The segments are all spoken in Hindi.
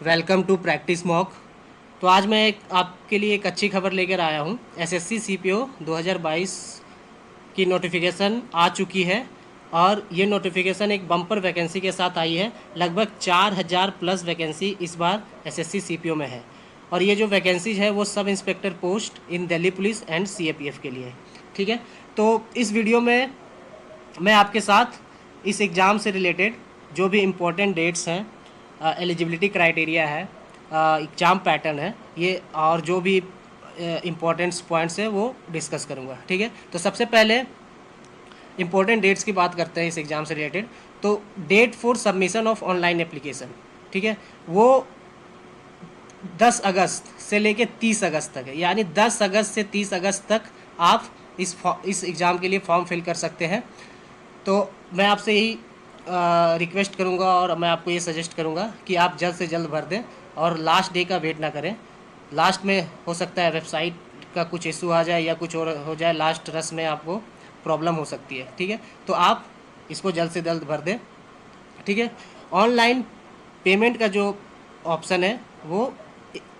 Welcome to practice mock. तो आज मैं आपके लिए एक अच्छी खबर लेकर आया हूँ। एसएससी सीपीओ 2022 की नोटिफिकेशन आ चुकी है और ये नोटिफिकेशन एक बम्पर वैकेंसी के साथ आई है। लगभग 4000 प्लस वैकेंसी इस बार एसएससी सीपीओ में है और ये जो वैकेंसीज है वो sub inspector post in Delhi police and CAPF के लिए है। ठीक है, तो इस वीडियो में मैं आपके साथ इस एग्ज़ाम से रिलेटेड जो भी इम्पोर्टेंट डेट्स हैं, एलिजिबिलिटी क्राइटेरिया है, एग्ज़ाम पैटर्न है, ये और जो भी इम्पोर्टेंट्स पॉइंट्स है वो डिस्कस करूँगा। ठीक है, तो सबसे पहले इम्पोर्टेंट डेट्स की बात करते हैं इस एग्ज़ाम से रिलेटेड। तो date for submission of online application, ठीक है, वो 10 अगस्त से लेके 30 अगस्त तक है। यानी 10 अगस्त से 30 अगस्त तक आप इस एग्ज़ाम के लिए फॉर्म फिल कर सकते हैं। तो मैं आपसे यही रिक्वेस्ट करूंगा और मैं आपको ये सजेस्ट करूंगा कि आप जल्द से जल्द भर दें और लास्ट डे का वेट ना करें। लास्ट में हो सकता है वेबसाइट का कुछ इशू आ जाए या कुछ और हो जाए, लास्ट रस में आपको प्रॉब्लम हो सकती है। ठीक है, तो आप इसको जल्द से जल्द भर दें। ठीक है, ऑनलाइन पेमेंट का जो ऑप्शन है वो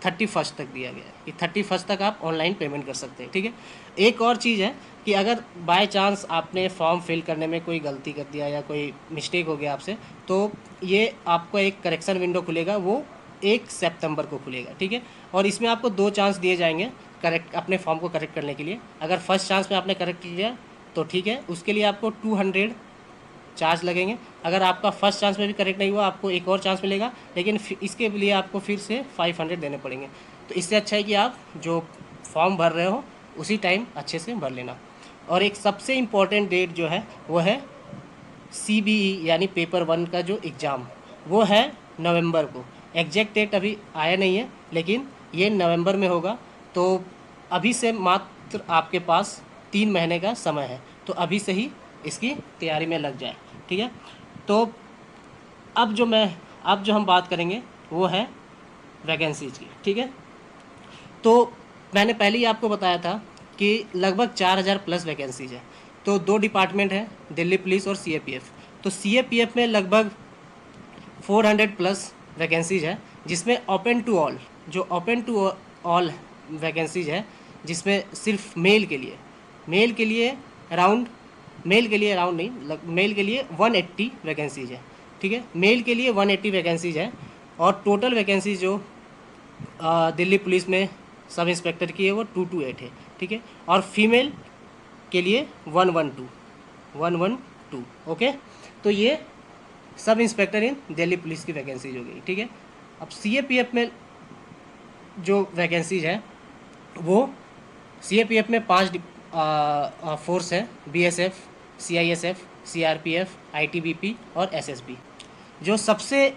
31 तक दिया गया है कि 31 तक आप ऑनलाइन पेमेंट कर सकते हैं। ठीक है, एक और चीज़ है कि अगर बाय चांस आपने फॉर्म फिल करने में कोई गलती कर दिया या कोई मिस्टेक हो गया आपसे, तो ये आपको एक करेक्शन विंडो खुलेगा, वो 1 सितंबर को खुलेगा। ठीक है, और इसमें आपको 2 चांस दिए जाएंगे करेक्ट अपने फॉर्म को करेक्ट करने के लिए। अगर फर्स्ट चांस में आपने करेक्ट किया तो ठीक है, उसके लिए आपको 200 चार्ज लगेंगे। अगर आपका फर्स्ट चांस में भी करेक्ट नहीं हुआ, आपको एक और चांस मिलेगा, लेकिन इसके लिए आपको फिर से 500 देने पड़ेंगे। तो इससे अच्छा है कि आप जो फॉर्म भर रहे हो उसी टाइम अच्छे से भर लेना। और एक सबसे इम्पॉर्टेंट डेट जो है वो है CBE यानी पेपर 1 का जो एग्ज़ाम, वो है नवंबर को। एग्जैक्ट डेट अभी आया नहीं है, लेकिन ये नवंबर में होगा। तो अभी से मात्र आपके पास 3 महीने का समय है, तो अभी से ही इसकी तैयारी में लग जाए। ठीक है, तो अब जो हम बात करेंगे वो है वैकेंसीज की। ठीक है, तो मैंने पहले ही आपको बताया था कि लगभग 4000 प्लस वैकेंसीज है। तो 2 डिपार्टमेंट हैं, दिल्ली पुलिस और सीएपीएफ। तो सीएपीएफ में लगभग 400 प्लस वैकेंसीज है, जिसमें ओपन टू ऑल वैकेंसीज है, जिसमें सिर्फ मेल के लिए अराउंड नहीं, मेल के लिए 180 वैकेंसीज है। ठीक है, मेल के लिए 180 वैकेंसीज है और टोटल वैकेंसीज जो दिल्ली पुलिस में सब इंस्पेक्टर की है वो 228 है। ठीक है, और फीमेल के लिए 112। ओके, तो ये सब इंस्पेक्टर इन दिल्ली पुलिस की वैकेंसीज हो गई। ठीक है, अब सीएपीएफ में जो वैकेंसीज है वो सीएपीएफ में 5 फोर्स है, बीएसएफ, सीआईएसएफ, सीआरपीएफ, आईटीबीपी और एसएसबी। जो सबसे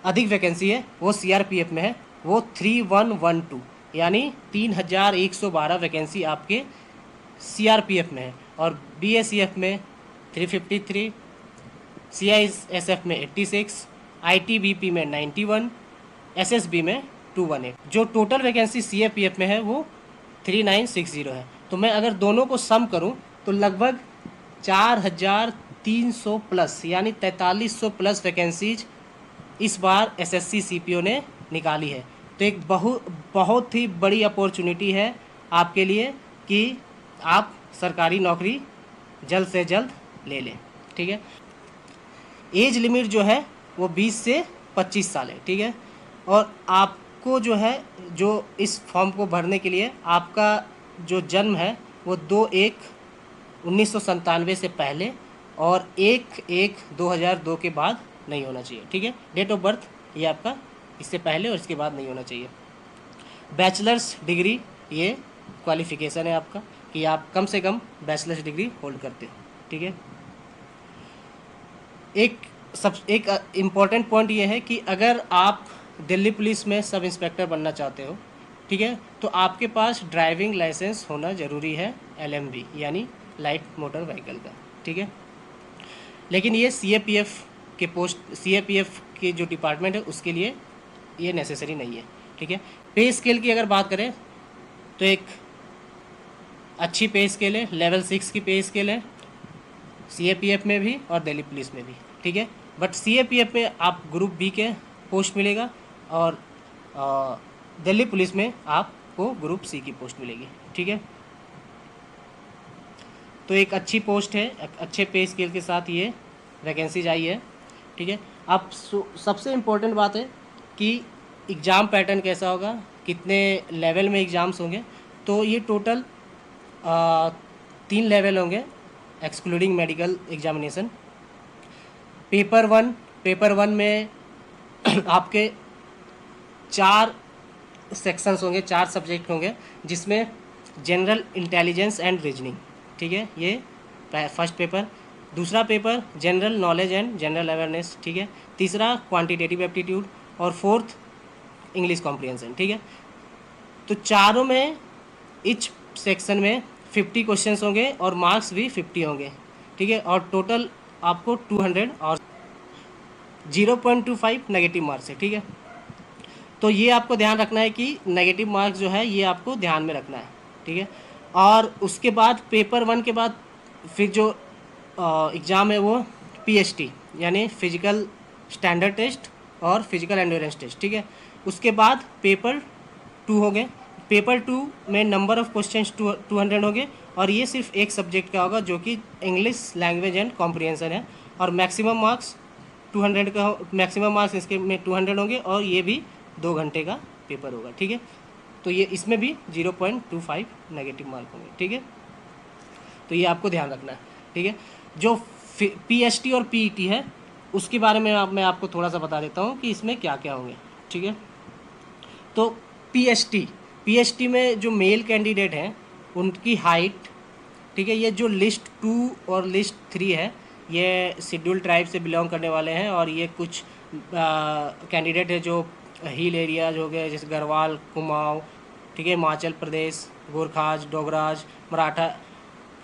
अधिक वैकेंसी है वो सीआरपीएफ में है, वो 3112 यानी 3112 वैकेंसी आपके सीआरपीएफ में है। और बीएसईएफ में 353, सीआईएसएफ में 86, आईटीबीपी में 91, एसएसबी में 218। जो टोटल वैकेंसी सीएपीएफ में है वो 3960 है। तो मैं अगर दोनों को सम करूं तो लगभग 4300 प्लस यानी 4300 प्लस वैकेंसीज इस बार एसएससी सीपीओ ने निकाली है। तो एक बहुत ही बड़ी अपॉर्चुनिटी है आपके लिए कि आप सरकारी नौकरी जल्द से जल्द ले लें। ठीक है, एज लिमिट जो है वो 20 से 25 साल है। ठीक है, और आपको जो है जो इस फॉर्म को भरने के लिए आपका जो जन्म है वो 2/1/1997 से पहले और 1/1/2002 के बाद नहीं होना चाहिए। ठीक है, डेट ऑफ बर्थ ये आपका इससे पहले और इसके बाद नहीं होना चाहिए। बैचलर्स डिग्री ये क्वालिफिकेशन है आपका कि आप कम से कम बैचलर्स डिग्री होल्ड करते हो। ठीक है, एक इम्पॉर्टेंट पॉइंट ये है कि अगर आप दिल्ली पुलिस में सब इंस्पेक्टर बनना चाहते हो, ठीक है, तो आपके पास ड्राइविंग लाइसेंस होना ज़रूरी है, LMV यानी लाइट मोटर व्हीकल का। ठीक है, लेकिन ये सीएपीएफ के जो डिपार्टमेंट है उसके लिए ये नेसेसरी नहीं है। ठीक है, पे स्केल की अगर बात करें तो एक अच्छी पे स्केल है, लेवल 6 की पे स्केल है सीएपीएफ में भी और दिल्ली पुलिस में भी। ठीक है, बट सीएपीएफ में आप ग्रुप बी के पोस्ट मिलेगा और दिल्ली पुलिस में आपको ग्रुप सी की पोस्ट मिलेगी। ठीक है, तो एक अच्छी पोस्ट है, अच्छे पे स्केल के साथ ये वैकेंसीज आई है। ठीक है, अब सबसे इम्पोर्टेंट बात है कि एग्ज़ाम पैटर्न कैसा होगा, कितने लेवल में एग्ज़ाम्स होंगे। तो ये टोटल 3 लेवल होंगे excluding medical examination. Paper one में आपके 4 सेक्शंस होंगे, 4 सब्जेक्ट होंगे, जिसमें जनरल इंटेलिजेंस एंड रीजनिंग। ठीक है, ये फर्स्ट पेपर। दूसरा paper general knowledge and general awareness. ठीक है, तीसरा क्वांटिटेटिव एप्टीट्यूड और फोर्थ इंग्लिश कॉम्प्रिहेंशन। ठीक है, तो चारों में इच सेक्शन में 50 क्वेश्चंस होंगे और मार्क्स भी 50 होंगे। ठीक है, और टोटल आपको 200 और 0.25 नेगेटिव मार्क्स है। ठीक है, तो ये आपको ध्यान रखना है कि नेगेटिव मार्क्स जो है ये आपको ध्यान में रखना है। ठीक है, और उसके बाद पेपर 1 के बाद फिर जो एग्ज़ाम है वो PST यानी फिजिकल स्टैंडर्ड टेस्ट और फिजिकल एंड्योरेंस टेस्ट। ठीक है, उसके बाद पेपर 2 हो गए। पेपर 2 में नंबर ऑफ क्वेश्चंस 200 होंगे और ये सिर्फ एक सब्जेक्ट का होगा जो कि इंग्लिश लैंग्वेज एंड कॉम्प्रिहेंशन है, और मैक्सिमम मार्क्स 200 का, मैक्सिमम मार्क्स इसके में 200 होंगे और ये भी 2 घंटे का पेपर होगा। ठीक है, तो ये इसमें भी 0.25 नेगेटिव मार्क होंगे। ठीक है, तो ये आपको ध्यान रखना है। ठीक है, जो PST और PET है उसके बारे में मैं आपको थोड़ा सा बता देता हूँ कि इसमें क्या क्या होंगे। ठीक है, तो PST में जो मेल कैंडिडेट हैं उनकी हाइट, ठीक है, ये जो लिस्ट 2 और लिस्ट 3 है ये शेड्यूल ट्राइब से बिलोंग करने वाले हैं, और ये कुछ कैंडिडेट है जो हिल एरियाज हो गए जैसे गढ़वाल, कुमाऊं, ठीक है, हिमाचल प्रदेश, गोरखाज, डोगराज, मराठा,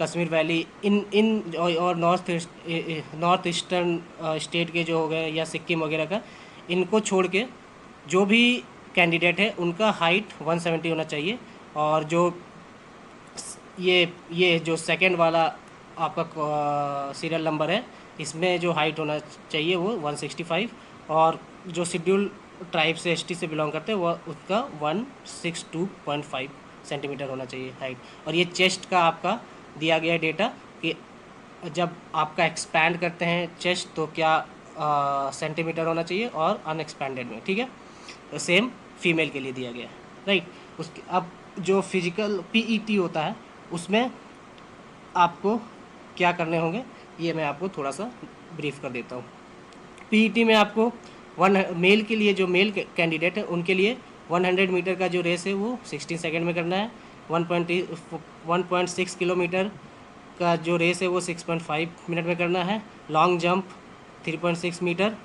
कश्मीर वैली, इन और नॉर्थ ईस्टर्न स्टेट के जो हो गए या सिक्किम वगैरह का, इनको छोड़ के जो भी कैंडिडेट है उनका हाइट 170 होना चाहिए। और जो ये जो सेकंड वाला आपका सीरियल नंबर है इसमें जो हाइट होना चाहिए वो 165, और जो शेड्यूल ट्राइब से ST से बिलोंग करते हैं वह उसका 162.5 सेंटीमीटर होना चाहिए हाइट। और ये चेस्ट का आपका दिया गया डेटा कि जब आपका एक्सपैंड करते हैं चेस्ट तो क्या सेंटीमीटर होना चाहिए और अनएक्सपैंडेड में। ठीक है, तो सेम फीमेल के लिए दिया गया है, राइट। उसके अब जो फिजिकल PET होता है उसमें आपको क्या करने होंगे ये मैं आपको थोड़ा सा ब्रीफ कर देता हूँ। PET में आपको मेल के लिए, जो मेल कैंडिडेट है उनके लिए 100 मीटर का जो रेस है वो 16 सेकंड में करना है। 1.6 किलोमीटर का जो रेस है वो 6.5 मिनट में करना है। लॉन्ग जंप 3.6 मीटर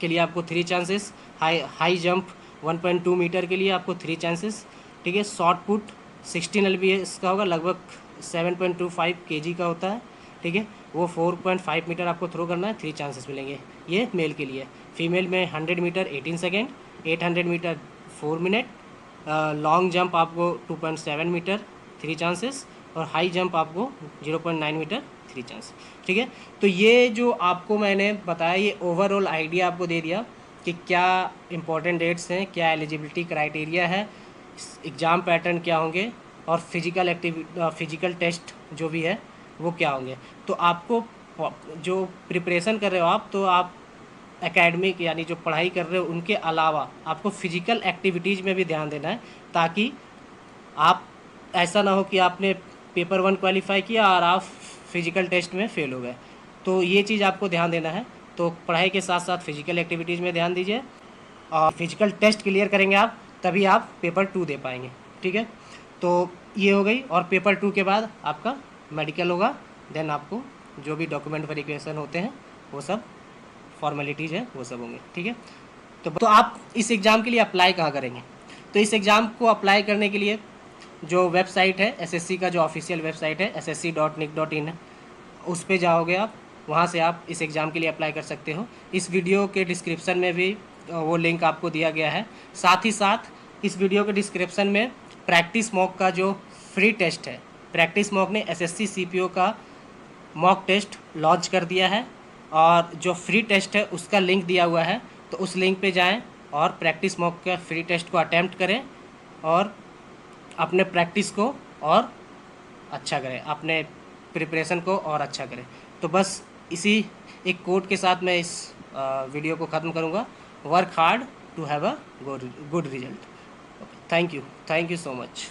के लिए आपको 3 चांसेस। हाई जंप 1.2 मीटर के लिए आपको 3 चांसेस। ठीक है, शॉर्ट पुट 16 LBS का होगा, लगभग 7.25 kg का होता है। ठीक है, वो 4.5 मीटर आपको थ्रो करना है, 3 चांसेस मिलेंगे। ये मेल के लिए। फीमेल में 100 metre 18 second, 800 metre 4 minute, long jump आपको 2.7 मीटर 3 चांसेस, और हाई जंप आपको 0.9 मीटर 3 चांस। ठीक है, तो ये जो आपको मैंने बताया ये ओवरऑल आइडिया आपको दे दिया कि क्या इंपॉर्टेंट डेट्स हैं, क्या एलिजिबिलिटी क्राइटेरिया है, एग्ज़ाम पैटर्न क्या होंगे, और फिजिकल टेस्ट जो भी है वो क्या होंगे। तो आपको जो प्रिपरेशन कर रहे हो आप, तो आप एकेडमिक यानी जो पढ़ाई कर रहे हो उनके अलावा आपको फिजिकल एक्टिविटीज़ में भी ध्यान देना है, ताकि आप ऐसा ना हो कि आपने पेपर 1 क्वालिफाई किया और आप फिजिकल टेस्ट में फेल हो गए। तो ये चीज़ आपको ध्यान देना है। तो पढ़ाई के साथ साथ फिजिकल एक्टिविटीज़ में ध्यान दीजिए, और फिजिकल टेस्ट क्लियर करेंगे आप तभी आप पेपर 2 दे पाएंगे। ठीक है, तो ये हो गई। और पेपर 2 के बाद आपका मेडिकल होगा, देन आपको जो भी डॉक्यूमेंट वेरिफिकेशन होते हैं वो सब फॉर्मेलिटीज़ है वो सब होंगे। ठीक है, तो आप इस एग्ज़ाम के लिए अप्लाई कहाँ करेंगे? तो इस एग्ज़ाम को अप्लाई करने के लिए जो वेबसाइट है SSC का, जो ऑफिशियल वेबसाइट है ssc.nic.in, उस पर जाओगे आप, वहाँ से आप इस एग्ज़ाम के लिए अप्लाई कर सकते हो। इस वीडियो के डिस्क्रिप्शन में भी वो लिंक आपको दिया गया है। साथ ही साथ इस वीडियो के डिस्क्रिप्शन में प्रैक्टिस मॉक का जो फ्री टेस्ट है, प्रैक्टिस मॉक ने SSC CPO का मॉक टेस्ट लॉन्च कर दिया है, और जो फ्री टेस्ट है उसका लिंक दिया हुआ है। तो उस लिंक पे जाएं और प्रैक्टिस मॉक का फ्री टेस्ट को अटैम्प्ट करें और अपने प्रैक्टिस को और अच्छा करें, अपने प्रिपरेशन को और अच्छा करें। तो बस इसी एक कोट के साथ मैं इस वीडियो को ख़त्म करूँगा। Work hard to have a good result. Thank you so much.